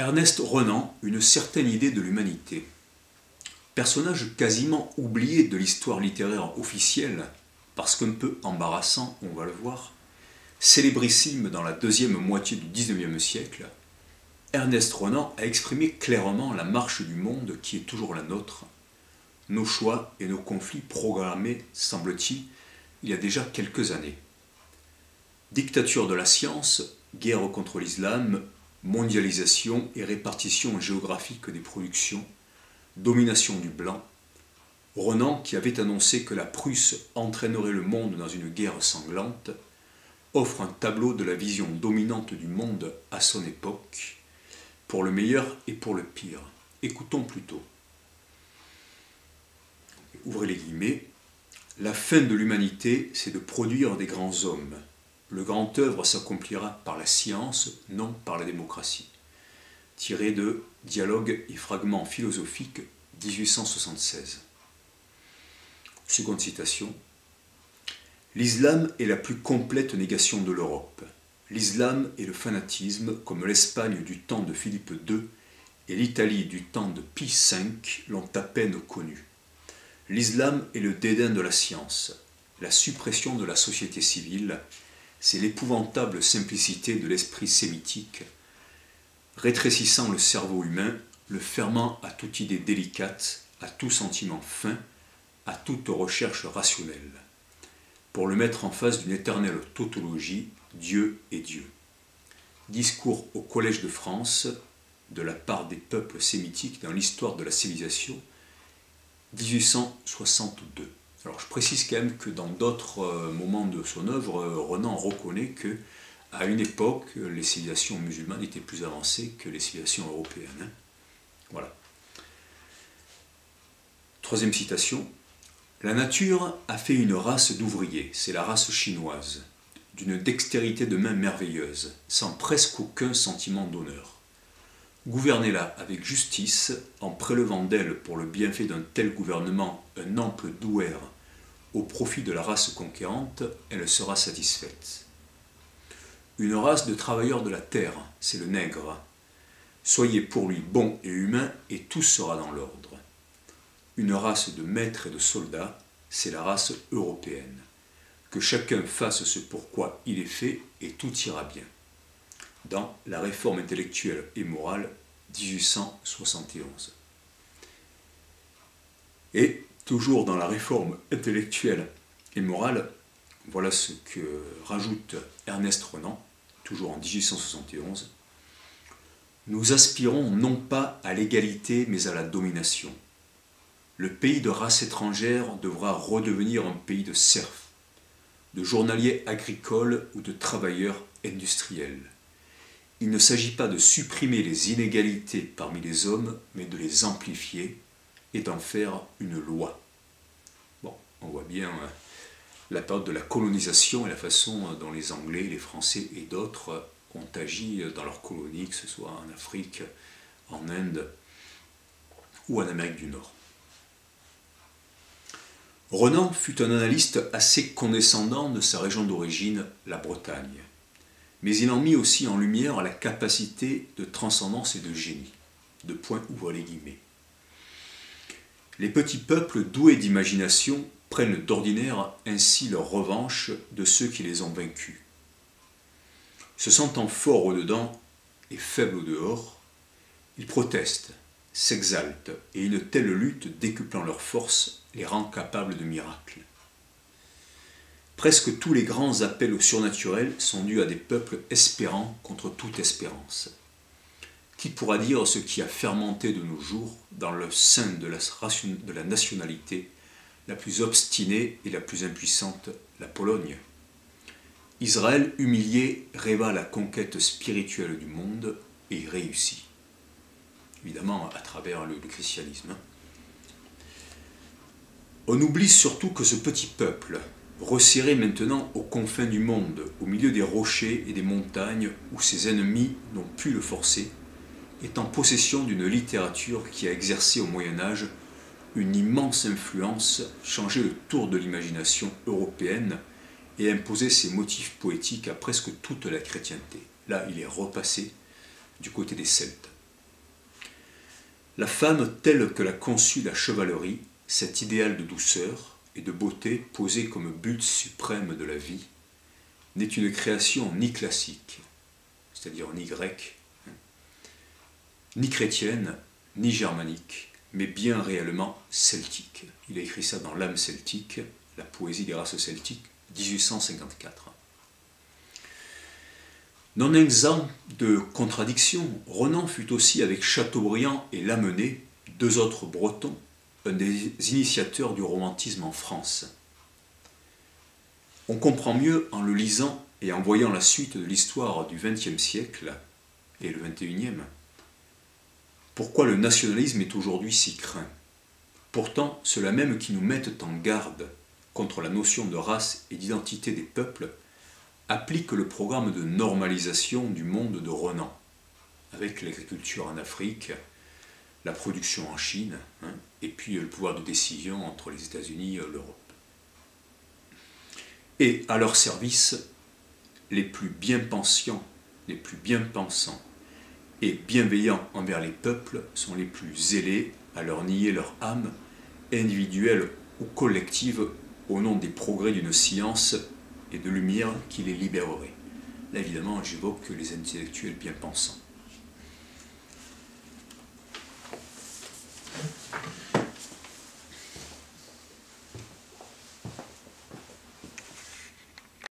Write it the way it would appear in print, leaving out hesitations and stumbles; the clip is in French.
Ernest Renan, une certaine idée de l'humanité. Personnage quasiment oublié de l'histoire littéraire officielle, parce qu'un peu embarrassant, on va le voir, célébrissime dans la deuxième moitié du XIXe siècle, Ernest Renan a exprimé clairement la marche du monde qui est toujours la nôtre, nos choix et nos conflits programmés, semble-t-il, il y a déjà quelques années. Dictature de la science, guerre contre l'islam, mondialisation et répartition géographique des productions, domination du blanc, Renan, qui avait annoncé que la Prusse entraînerait le monde dans une guerre sanglante, offre un tableau de la vision dominante du monde à son époque, pour le meilleur et pour le pire. Écoutons plutôt. Ouvrez les guillemets. La fin de l'humanité, c'est de produire des grands hommes. Le grand œuvre s'accomplira par la science, non par la démocratie. Tiré de Dialogues et fragments philosophiques, 1876. Seconde citation. L'islam est la plus complète négation de l'Europe. L'islam et le fanatisme, comme l'Espagne du temps de Philippe II et l'Italie du temps de Pie V, l'ont à peine connu. L'islam est le dédain de la science, la suppression de la société civile, c'est l'épouvantable simplicité de l'esprit sémitique, rétrécissant le cerveau humain, le fermant à toute idée délicate, à tout sentiment fin, à toute recherche rationnelle, pour le mettre en face d'une éternelle tautologie, Dieu est Dieu. Discours au Collège de France, de la part des peuples sémitiques dans l'histoire de la civilisation, 1862. Alors je précise quand même que dans d'autres moments de son œuvre, Renan reconnaît que à une époque, les civilisations musulmanes étaient plus avancées que les civilisations européennes. Voilà. Troisième citation. La nature a fait une race d'ouvriers, c'est la race chinoise, d'une dextérité de main merveilleuse, sans presque aucun sentiment d'honneur. Gouvernez-la avec justice, en prélevant d'elle pour le bienfait d'un tel gouvernement un ample douaire au profit de la race conquérante, elle sera satisfaite. Une race de travailleurs de la terre, c'est le nègre. Soyez pour lui bons et humains et tout sera dans l'ordre. Une race de maîtres et de soldats, c'est la race européenne. Que chacun fasse ce pourquoi il est fait et tout ira bien. Dans La réforme intellectuelle et morale, 1871. Et, toujours dans la réforme intellectuelle et morale, voilà ce que rajoute Ernest Renan, toujours en 1871. Nous aspirons non pas à l'égalité mais à la domination. Le pays de race étrangère devra redevenir un pays de serfs, de journaliers agricoles ou de travailleurs industriels. Il ne s'agit pas de supprimer les inégalités parmi les hommes, mais de les amplifier et d'en faire une loi. Bon, on voit bien la période de la colonisation et la façon dont les Anglais, les Français et d'autres ont agi dans leurs colonies, que ce soit en Afrique, en Inde ou en Amérique du Nord. Renan fut un analyste assez condescendant de sa région d'origine, la Bretagne. Mais il en mit aussi en lumière la capacité de transcendance et de génie. De point ouvrez les guillemets. Les petits peuples doués d'imagination prennent d'ordinaire ainsi leur revanche de ceux qui les ont vaincus. Se sentant forts au-dedans et faibles au-dehors, ils protestent, s'exaltent, et une telle lutte décuplant leurs forces les rend capables de miracles. Presque tous les grands appels au surnaturel sont dus à des peuples espérants contre toute espérance. Qui pourra dire ce qui a fermenté de nos jours dans le sein de la nationalité la plus obstinée et la plus impuissante, la Pologne? Israël, humilié, rêva la conquête spirituelle du monde et y réussit. Évidemment, à travers le christianisme. On oublie surtout que ce petit peuple, resserré maintenant aux confins du monde, au milieu des rochers et des montagnes où ses ennemis n'ont pu le forcer, est en possession d'une littérature qui a exercé au Moyen-Âge une immense influence, changé le tour de l'imagination européenne et imposé ses motifs poétiques à presque toute la chrétienté. Là, il est repassé du côté des Celtes. La femme telle que l'a conçue la chevalerie, cet idéal de douceur et de beauté posé comme but suprême de la vie, n'est une création ni classique, c'est-à-dire ni grecque, ni chrétienne, ni germanique, mais bien réellement celtique. Il a écrit ça dans L'âme celtique, la poésie des races celtiques, 1854. Non exempt de contradictions, Renan fut aussi avec Chateaubriand et Lamennais, deux autres Bretons, un des initiateurs du romantisme en France. On comprend mieux en le lisant et en voyant la suite de l'histoire du XXe siècle et le XXIe pourquoi le nationalisme est aujourd'hui si craint. Pourtant, ceux-là même qui nous mettent en garde contre la notion de race et d'identité des peuples appliquent le programme de normalisation du monde de Renan, avec l'agriculture en Afrique, la production en Chine, et puis le pouvoir de décision entre les États-Unis et l'Europe. Et à leur service, les plus bien pensants et bienveillants envers les peuples sont les plus zélés à leur nier leur âme, individuelle ou collective, au nom des progrès d'une science et de lumière qui les libérerait. Là, évidemment, j'évoque les intellectuels bien pensants.